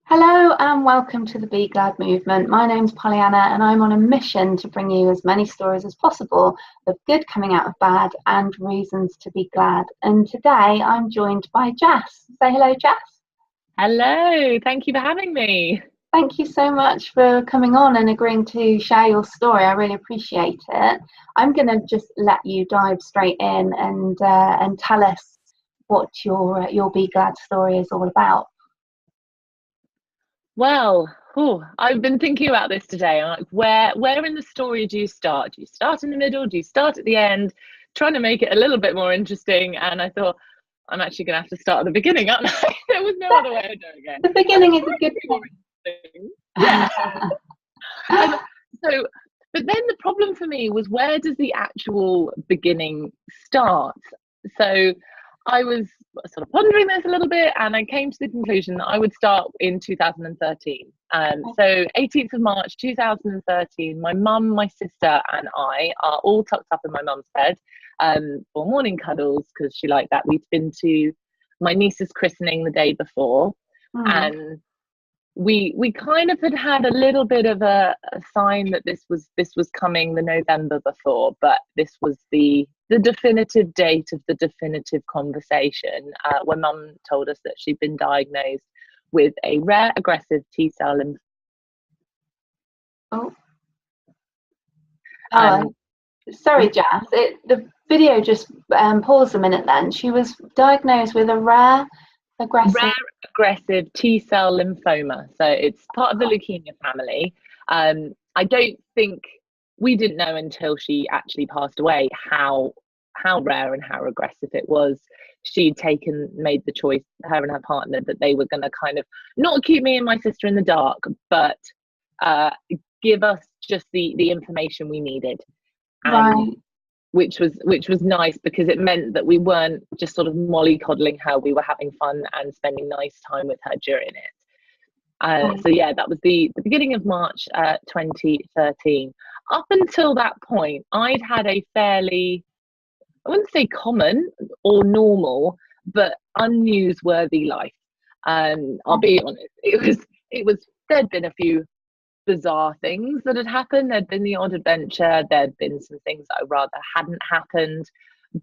Hello and welcome to the Be Glad movement. My name's Pollyanna and I'm on a mission to bring you as many stories as possible of good coming out of bad and reasons to be glad. And today I'm joined by Jess. Say hello, Jess. Hello, thank you for having me. Thank you so much for coming on and agreeing to share your story. I really appreciate it. I'm going to just let you dive straight in and tell us what your Be Glad story is all about. Well, I've been thinking about this today. I'm like, where in the story do you start? Do you start in the middle? Do you start at the end? Trying to make it a little bit more interesting. And I thought, I'm actually going to have to start at the beginning, aren't I? There was no other way of doing it. The beginning is a good thing. Yeah. um, so, but then the problem for me was, where does the actual beginning start? So I was sort of pondering this a little bit, and I came to the conclusion that I would start in 2013. So 18th of March 2013, my mum, my sister and I are all tucked up in my mum's bed for morning cuddles, because she liked that. We'd been to my niece's christening the day before, and we kind of had a little bit of a sign that this was coming the November before, but this was the definitive date of the definitive conversation, when mum told us that she'd been diagnosed with a rare aggressive T-cell lymphoma. Sorry, Jess. The video just paused a minute then. She was diagnosed with a rare aggressive T-cell lymphoma. So it's part of the leukemia family. I don't think we didn't know until she actually passed away how rare and how aggressive it was. She'd made the choice, her and her partner, that they were going to kind of not keep me and my sister in the dark, but give us just the information we needed. Right. Which was nice, because it meant that we weren't just sort of mollycoddling her. We were having fun and spending nice time with her during it. So yeah, that was the beginning of March 2013. Up until that point, I'd had a fairly, I wouldn't say common or normal, but unnewsworthy life. I'll be honest, there'd been a few bizarre things that had happened. There'd been the odd adventure, there'd been some things that I rather hadn't happened,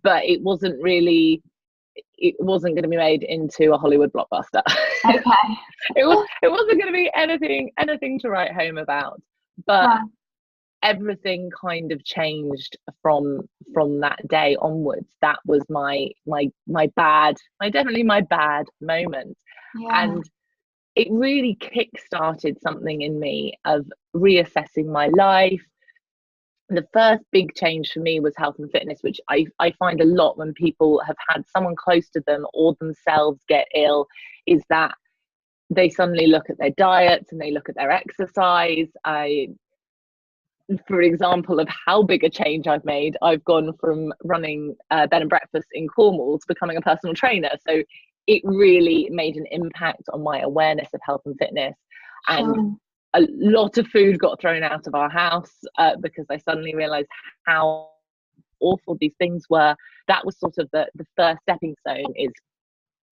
but it wasn't going to be made into a Hollywood blockbuster. Okay. it wasn't going to be anything to write home about. But everything kind of changed from that day onwards. That was my definitely my bad moment. And it really kick-started something in me of reassessing my life. The first big change for me was health and fitness, which I find a lot when people have had someone close to them or themselves get ill, is that they suddenly look at their diets and they look at their exercise. For example, of how big a change I've made, I've gone from running bed and breakfast in Cornwall to becoming a personal trainer. So it really made an impact on my awareness of health and fitness. And a lot of food got thrown out of our house because I suddenly realized how awful these things were. That was sort of the first stepping stone. Is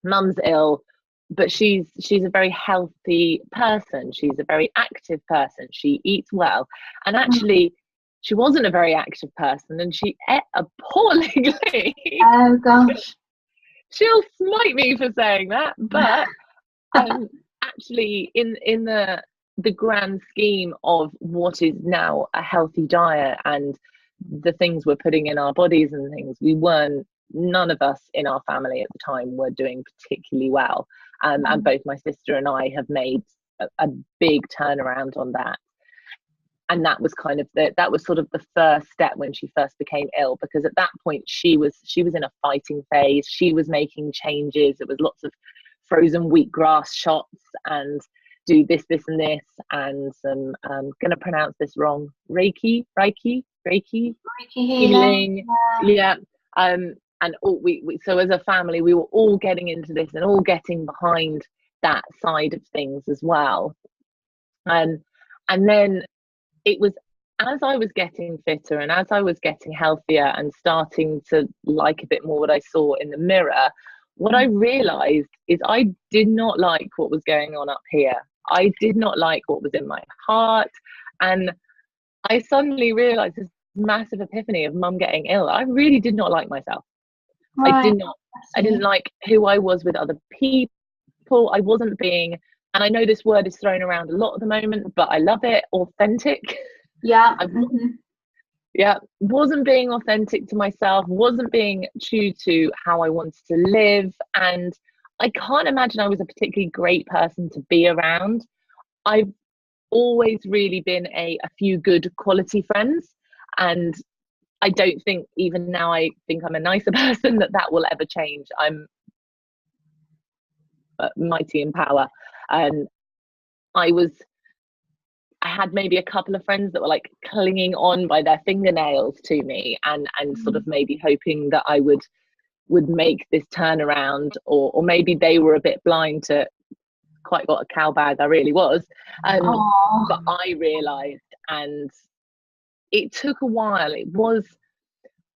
mum's ill, but she's a very healthy person. She's a very active person. She eats well. And actually, she wasn't a very active person, and she ate appallingly. Oh gosh. She'll smite me for saying that, but actually, in the grand scheme of what is now a healthy diet and the things we're putting in our bodies and things, none of us in our family at the time were doing particularly well. And both my sister and I have made a big turnaround on that. And that was sort of the first step when she first became ill, because at that point she was in a fighting phase. She was making changes. It was lots of frozen wheatgrass shots and do this and this, and some I'm gonna pronounce this wrong, Reiki healing. Yeah. And we so as a family we were all getting into this and all getting behind that side of things as well. And then it was, as I was getting fitter and as I was getting healthier and starting to like a bit more what I saw in the mirror, what I realized is I did not like what was going on up here. I did not like what was in my heart. And I suddenly realized this massive epiphany of mum getting ill. I really did not like myself. Right. I didn't like who I was with other people. I wasn't being, and I know this word is thrown around a lot at the moment, but I love it, authentic. Yeah. Yeah, wasn't being authentic to myself, wasn't being true to how I wanted to live. And I can't imagine I was a particularly great person to be around. I've always really been a few good quality friends. And I don't think, even now I think I'm a nicer person, that will ever change. I'm mighty in power. And I had maybe a couple of friends that were like clinging on by their fingernails to me, and sort of maybe hoping that I would make this turnaround, or maybe they were a bit blind to quite what a cow bag I really was. But I realised, and it took a while. It was,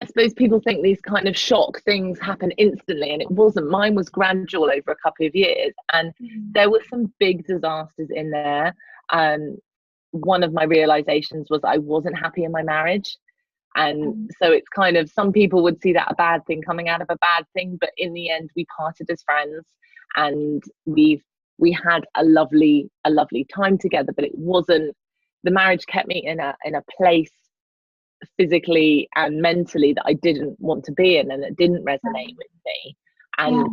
I suppose people think these kind of shock things happen instantly, and it wasn't. Mine was gradual over a couple of years, and there were some big disasters in there. One of my realizations was I wasn't happy in my marriage. And so it's kind of, some people would see that a bad thing coming out of a bad thing, but in the end we parted as friends, and we had a lovely time together. But it wasn't, the marriage kept me in a place physically and mentally that I didn't want to be in, and it didn't resonate with me. And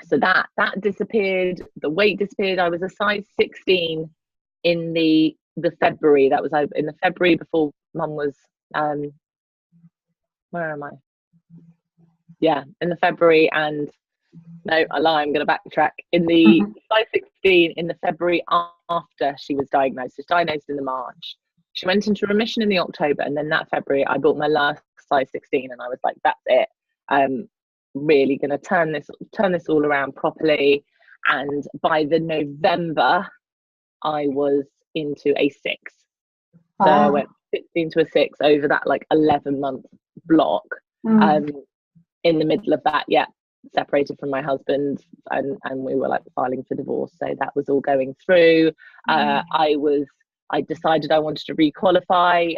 so that disappeared. The weight disappeared. I was a size 16 in the February. That was in the February before mum was where am I? Yeah, in the February. And no, I lie, I'm going to backtrack. In the size 16 in the February after she was diagnosed. She was diagnosed in the March. She went into remission in the October, and then that February I bought my last size 16, and I was like, that's it. I'm really going to turn this all around properly. And by the November, I was into a 6. So I went 16 to a 6 over that like 11-month block. In the middle of that, separated from my husband, and we were like filing for divorce. So that was all going through. I decided I wanted to requalify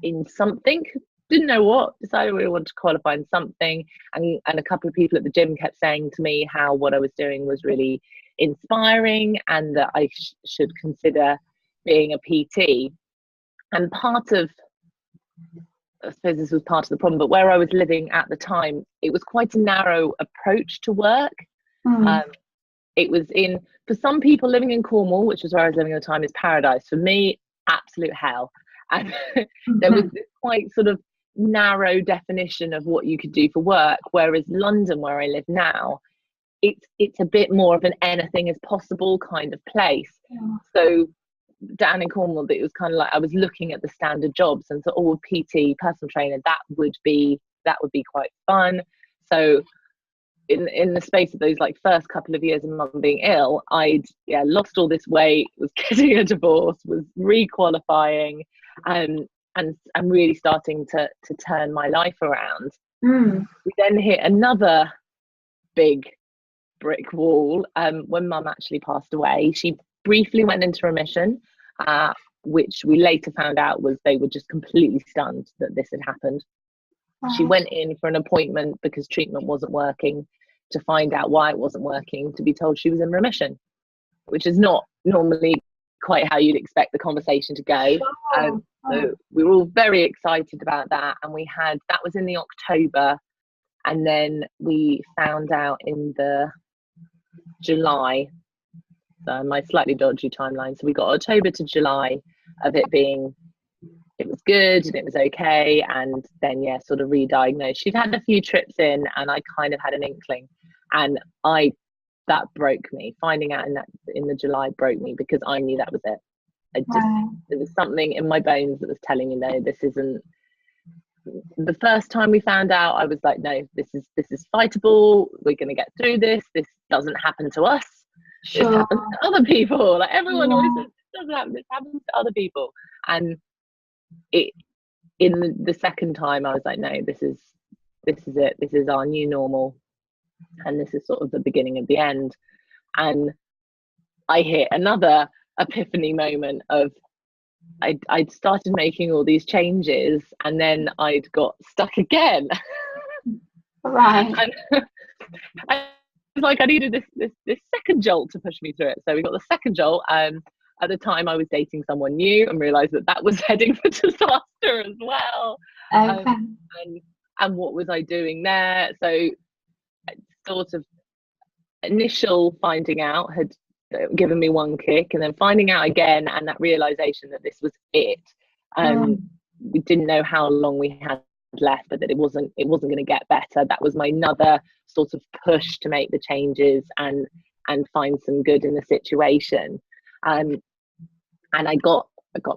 in something. Didn't know what. Decided we wanted to qualify in something, and a couple of people at the gym kept saying to me how what I was doing was really inspiring, and that I should consider being a PT. And part of, I suppose this was part of the problem, but where I was living at the time, it was quite a narrow approach to work. It was for some people living in Cornwall, which was where I was living at the time, is paradise. For me, absolute hell. And there was this quite sort of narrow definition of what you could do for work, whereas London, where I live now, it's a bit more of an anything is possible kind of place. So down in Cornwall, it was kind of like I was looking at the standard jobs and thought, oh, PT, personal trainer, that would be quite fun. So in the space of those like first couple of years of mum being ill, I'd lost all this weight, was getting a divorce, was requalifying, and I'm really starting to turn my life around. We then hit another big brick wall when mum actually passed away. She briefly went into remission, which we later found out was they were just completely stunned that this had happened. She went in for an appointment because treatment wasn't working, to find out why it wasn't working, to be told she was in remission, which is not normally quite how you'd expect the conversation to go. So we were all very excited about that, and that was in the October, and then we found out in the July. So my slightly dodgy timeline. So we got October to July of it being, it was good and it was okay, and then sort of re-diagnosed. She'd had a few trips in, and I kind of had an inkling, and that broke me. Finding out in the July broke me, because I knew that was it. There was something in my bones that was telling me, no, this isn't. The first time we found out, I was like, no, this is fightable. We're going to get through this. This doesn't happen to us. This happens to other people. Like everyone always says, this doesn't happen. This happens to other people. And in the second time, I was like, no, this is it. This is our new normal, and this is sort of the beginning of the end. And I hit another epiphany moment of I'd started making all these changes, and then I'd got stuck again. Right. And I was like, I needed this second jolt to push me through it. So we got the second jolt. At the time, I was dating someone new and realised that was heading for disaster as well. Okay. And what was I doing there? So sort of initial finding out had given me one kick, and then finding out again, and that realisation that this was it. We didn't know how long we had left, but that it wasn't going to get better. That was my another sort of push to make the changes and find some good in the situation. And I got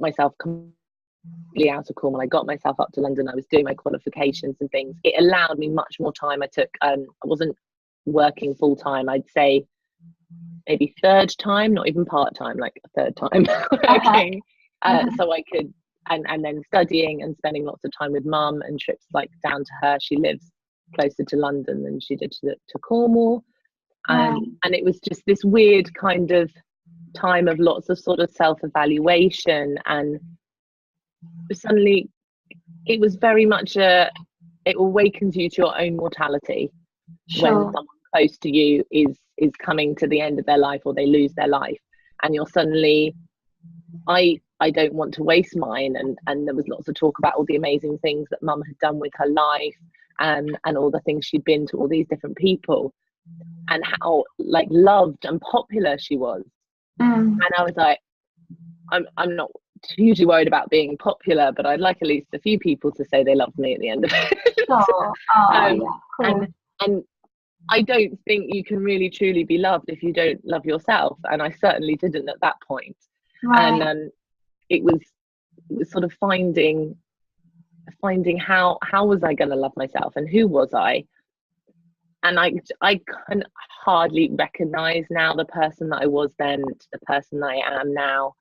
myself completely out of Cornwall. I got myself up to London. I was doing my qualifications and things. It allowed me much more time. I wasn't working full time. I'd say maybe third time, not even part time, like a third time working. So I could, and then studying and spending lots of time with mum and trips like down to her. She lives closer to London than she did to Cornwall. And it was just this weird kind of time of lots of sort of self-evaluation, and suddenly it was very much it awakens you to your own mortality. When someone close to you is coming to the end of their life, or they lose their life, and you're suddenly, I don't want to waste mine. And there was lots of talk about all the amazing things that mum had done with her life, and all the things she'd been to all these different people, and how like loved and popular she was. And I was like, I'm not hugely worried about being popular, but I'd like at least a few people to say they loved me at the end of it. Yeah, cool. And I don't think you can really truly be loved if you don't love yourself, and I certainly didn't at that point. Right. And it was sort of finding how was I going to love myself, and who was I? And I can hardly recognize now the person that I was then to the person that I am now.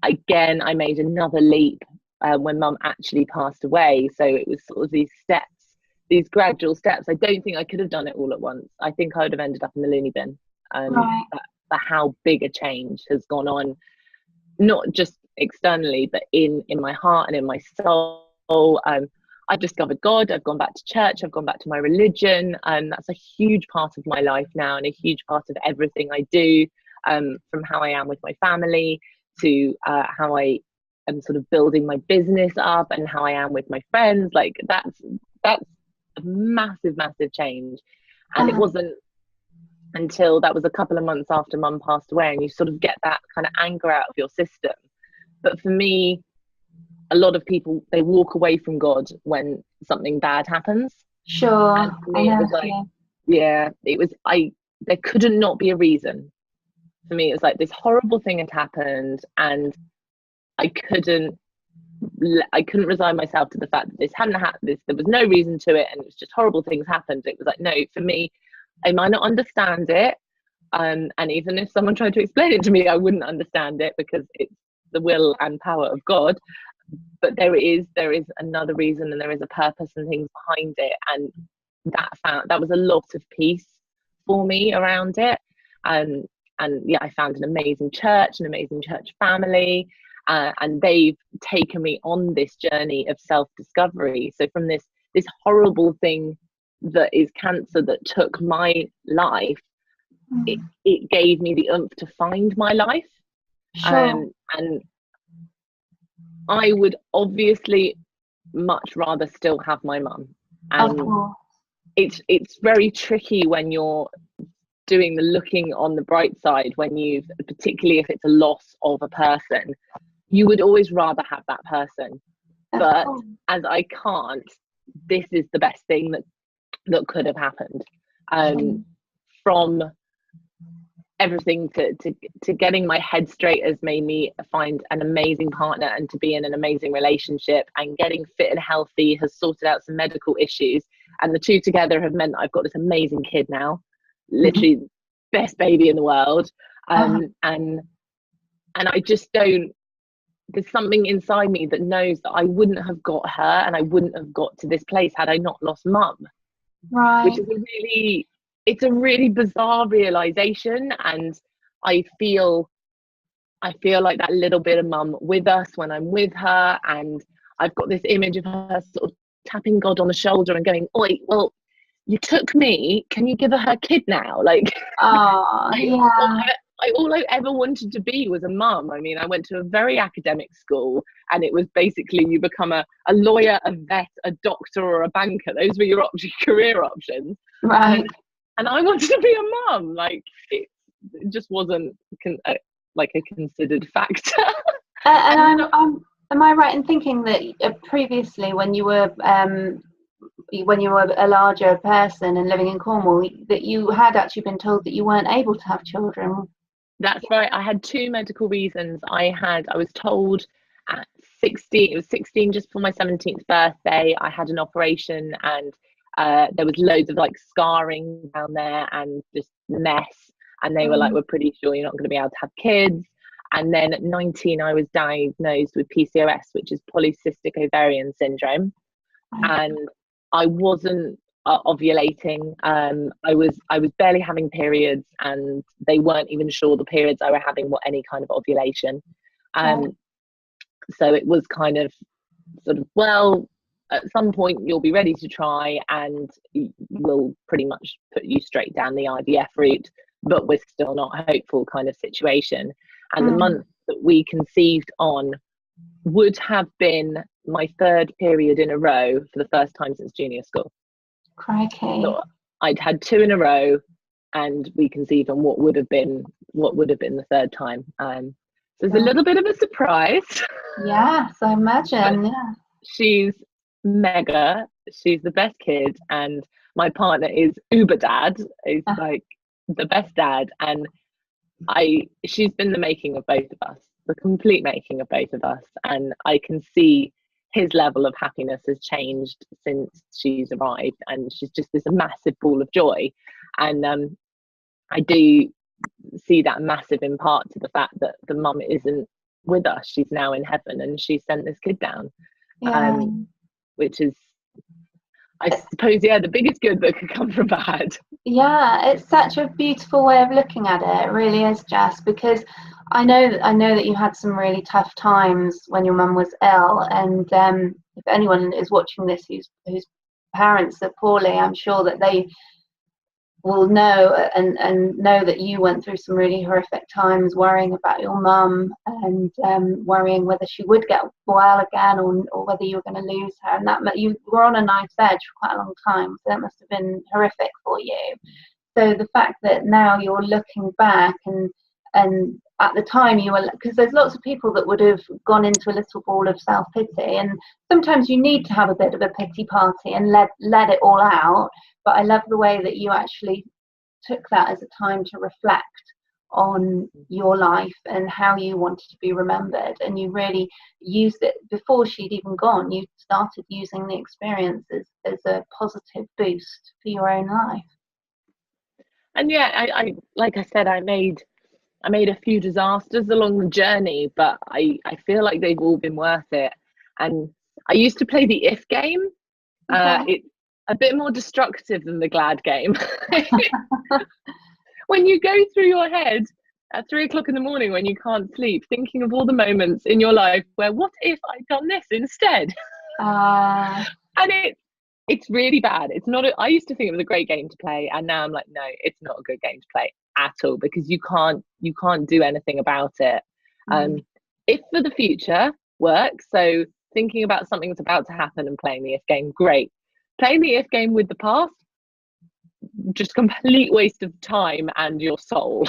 Again, I made another leap when mum actually passed away. So it was sort of these steps, these gradual steps. I don't think I could have done it all at once. I think I would have ended up in the loony bin. For how big a change has gone on, not just externally, but in my heart and in my soul. I've discovered God. I've gone back to church. I've gone back to my religion, and that's a huge part of my life now, and a huge part of everything I do, from how I am with my family to how I am sort of building my business up, and how I am with my friends. Like that's a massive change. And it wasn't until that was a couple of months after mum passed away, and you sort of get that kind of anger out of your system. But for me, a lot of people, they walk away from God when something bad happens. Sure. And for me, it was like, there couldn't not be a reason. For me, it was like this horrible thing had happened, and I couldn't resign myself to the fact that this hadn't happened. There was no reason to it, and it was just horrible things happened. It was like, no, for me, I might not understand it. And even if someone tried to explain it to me, I wouldn't understand it, because it's the will and power of God. But there is another reason, and there is a purpose and things behind it, and that was a lot of peace for me around it. And yeah, I found an amazing church family, and they've taken me on this journey of self-discovery. So from this horrible thing that is cancer that took my life, it gave me the oomph to find my life. And I would obviously much rather still have my mum. And it's very tricky when you're doing the looking on the bright side, particularly if it's a loss of a person, you would always rather have that person. But as I can't, this is the best thing that could have happened. From everything to getting my head straight has made me find an amazing partner and to be in an amazing relationship, and getting fit and healthy has sorted out some medical issues, and the two together have meant that I've got this amazing kid now, literally best baby in the world. And I just don't, there's something inside me that knows that I wouldn't have got her, and I wouldn't have got to this place had I not lost mum. Which is it's a really bizarre realization, and I feel like that little bit of mum with us when I'm with her, and I've got this image of her sort of tapping God on the shoulder and going, "Oi, well, you took me. Can you give her kid now?" Like, Oh, yeah. all I ever wanted to be was a mum. I mean, I went to a very academic school, and it was basically you become a lawyer, a vet, a doctor, or a banker. Those were your career options. Right. And I wanted to be a mum. Like, it just wasn't like a considered factor. And And then am I right in thinking that previously, when you were a larger person and living in Cornwall, that you had actually been told that you weren't able to have children? that's right. I had two medical reasons. I was told at 16, it was 16, just before my 17th birthday, I had an operation, and there was loads of like scarring down there and just mess. And they were like, "We're pretty sure you're not going to be able to have kids." And then at 19, I was diagnosed with PCOS, which is polycystic ovarian syndrome. And I wasn't ovulating. I was barely having periods, and they weren't even sure the periods I were having were any kind of ovulation. So it was kind of sort of, well, at some point you'll be ready to try, and we'll pretty much put you straight down the IVF route, but we're still not hopeful kind of situation. And the month that we conceived on would have been my third period in a row for the first time since junior school. Crikey. So I'd had two in a row, and we conceived on what would have been the third time. So it's a little bit of a surprise. Yes, I imagine. Yeah. She's mega. She's the best kid, and my partner is uber dad. He's like the best dad, and she's been the making of both of us, the complete making of both of us. And I can see his level of happiness has changed since she's arrived, and she's just this massive ball of joy. And I do see that massive in part to the fact that the mum isn't with us. She's now in heaven, and she sent this kid down. Which is, I suppose, the biggest good that could come from bad. Yeah, it's such a beautiful way of looking at it. It really is, Jess, because I know that you had some really tough times when your mum was ill, and if anyone is watching this whose parents are poorly, I'm sure that they will know and know that you went through some really horrific times worrying about your mum, and worrying whether she would get well again, or whether you were going to lose her, and that you were on a knife's edge for quite a long time, so that must have been horrific for you. So the fact that now you're looking back, and at the time you were, because there's lots of people that would have gone into a little ball of self-pity, and sometimes you need to have a bit of a pity party and let it all out. But I love the way that you actually took that as a time to reflect on your life and how you wanted to be remembered, and you really used it before she'd even gone. You started using the experiences as a positive boost for your own life. And I like I said, I made a few disasters along the journey, but I feel like they've all been worth it. And I used to play the if game. It's a bit more destructive than the glad game. When you go through your head at 3 o'clock in the morning when you can't sleep, thinking of all the moments in your life where, what if I'd done this instead? And it's really bad. It's not. I used to think it was a great game to play, and now I'm like, no, it's not a good game to play at all, because you can't do anything about it. If for the future works, so thinking about something that's about to happen and playing the if game, great. Playing the if game with the past, just complete waste of time and your soul.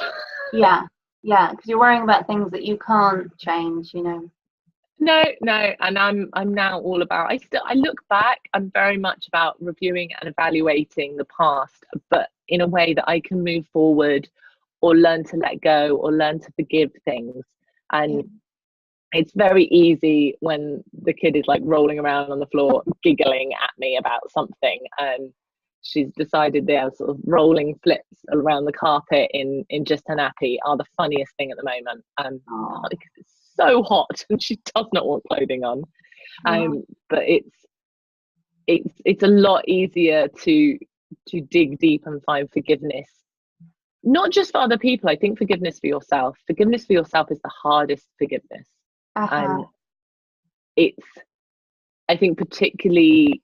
Yeah, because you're worrying about things that you can't change, No, and I'm now all about, I look back, I'm very much about reviewing and evaluating the past, but in a way that I can move forward, or learn to let go, or learn to forgive things. And it's very easy when the kid is like rolling around on the floor giggling at me about something, and she's decided their sort of rolling flips around the carpet in just a nappy are the funniest thing at the moment. Because it's so hot and she does not want clothing on. But it's a lot easier to dig deep and find forgiveness not just for other people. I think forgiveness for yourself. Forgiveness for yourself is the hardest forgiveness. And it's, I think, particularly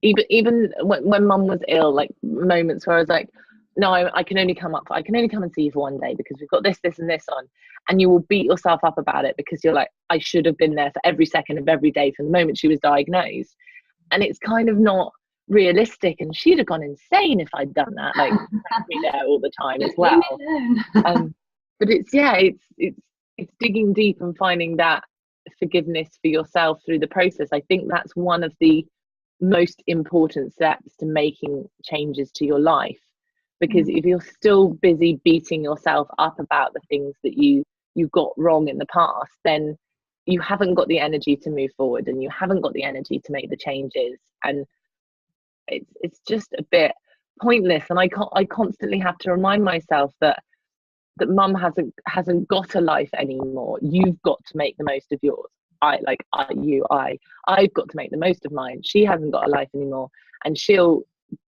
even when mum was ill, like moments where I was like, no, I can only come and see you for one day because we've got this and this on, and you will beat yourself up about it because you're like, I should have been there for every second of every day from the moment she was diagnosed. And it's kind of not realistic, and she'd have gone insane if I'd done that, like me there all the time as well. But it's digging deep and finding that forgiveness for yourself through the process. I think that's one of the most important steps to making changes to your life, because if you're still busy beating yourself up about the things that you got wrong in the past, then you haven't got the energy to move forward, and you haven't got the energy to make the changes, and it's just a bit pointless. And I constantly have to remind myself that mum hasn't got a life anymore. You've got to make the most of yours. I've got to make the most of mine. She hasn't got a life anymore, and she'll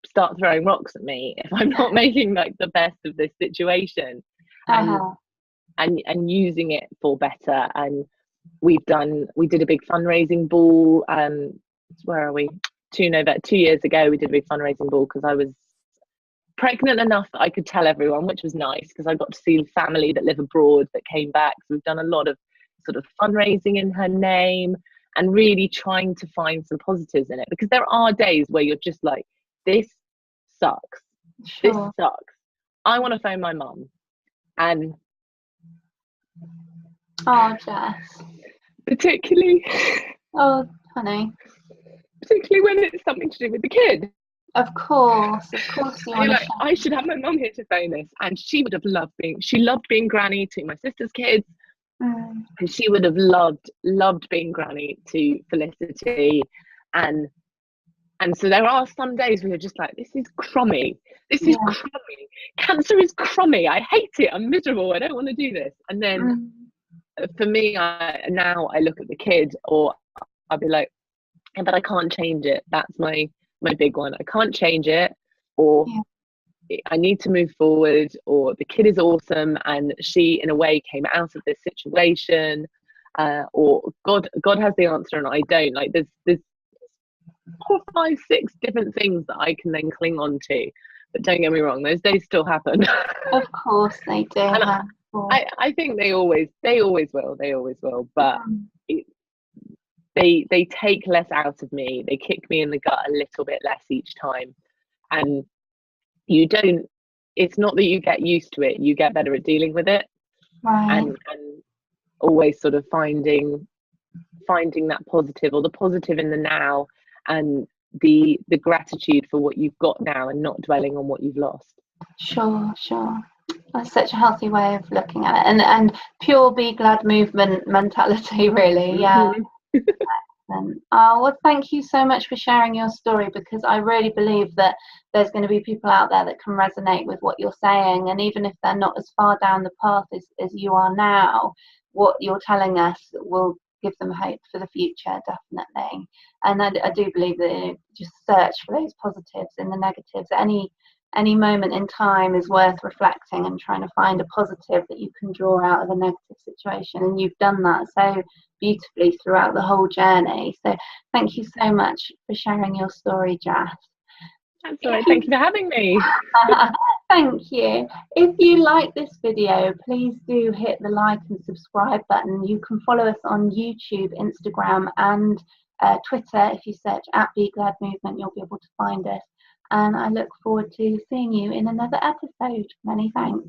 start throwing rocks at me if I'm not making like the best of this situation, and using it for better. And we did a big fundraising ball. Where are we? 2 years ago, we did a big fundraising ball because I was pregnant enough that I could tell everyone, which was nice because I got to see family that live abroad that came back. So we've done a lot of sort of fundraising in her name and really trying to find some positives in it, because there are days where you're just like, this sucks. This sucks. I want to phone my mum. And Jess, particularly honey, particularly when it's something to do with the kid. Of course you want like, I should have my mum here to phone this, and she would have loved being granny to my sister's kids, and she would have loved being granny to Felicity, and so there are some days where you're just like, this is crummy, crummy, cancer is crummy, I hate it, I'm miserable, I don't want to do this. And then for me, I look at the kid, or I'll be like, yeah, but I can't change it. That's my big one. I can't change it, or I need to move forward, or the kid is awesome and she in a way came out of this situation, or God has the answer and I don't. Like there's 4, 5, 6 different things that I can then cling on to. But don't get me wrong, those days still happen. Of course they do. And I think they always will, but they take less out of me. They kick me in the gut a little bit less each time. And it's not that you get used to it, you get better at dealing with it. Right. And always sort of finding that positive, or the positive in the now, and the gratitude for what you've got now, and not dwelling on what you've lost. Sure. That's such a healthy way of looking at it, and pure be glad movement mentality, really. Yeah. Well, thank you so much for sharing your story, because I really believe that there's going to be people out there that can resonate with what you're saying, and even if they're not as far down the path as you are now, what you're telling us will give them hope for the future, definitely. And I do believe that just search for those positives in the negatives. Any moment in time is worth reflecting and trying to find a positive that you can draw out of a negative situation, and you've done that so beautifully throughout the whole journey. So thank you so much for sharing your story, Jess. That's all right. Thank you for having me. Thank you. If you like this video, please do hit the like and subscribe button. You can follow us on YouTube, Instagram and Twitter. If you search @BeGladMovement, you'll be able to find us. And I look forward to seeing you in another episode. Many thanks.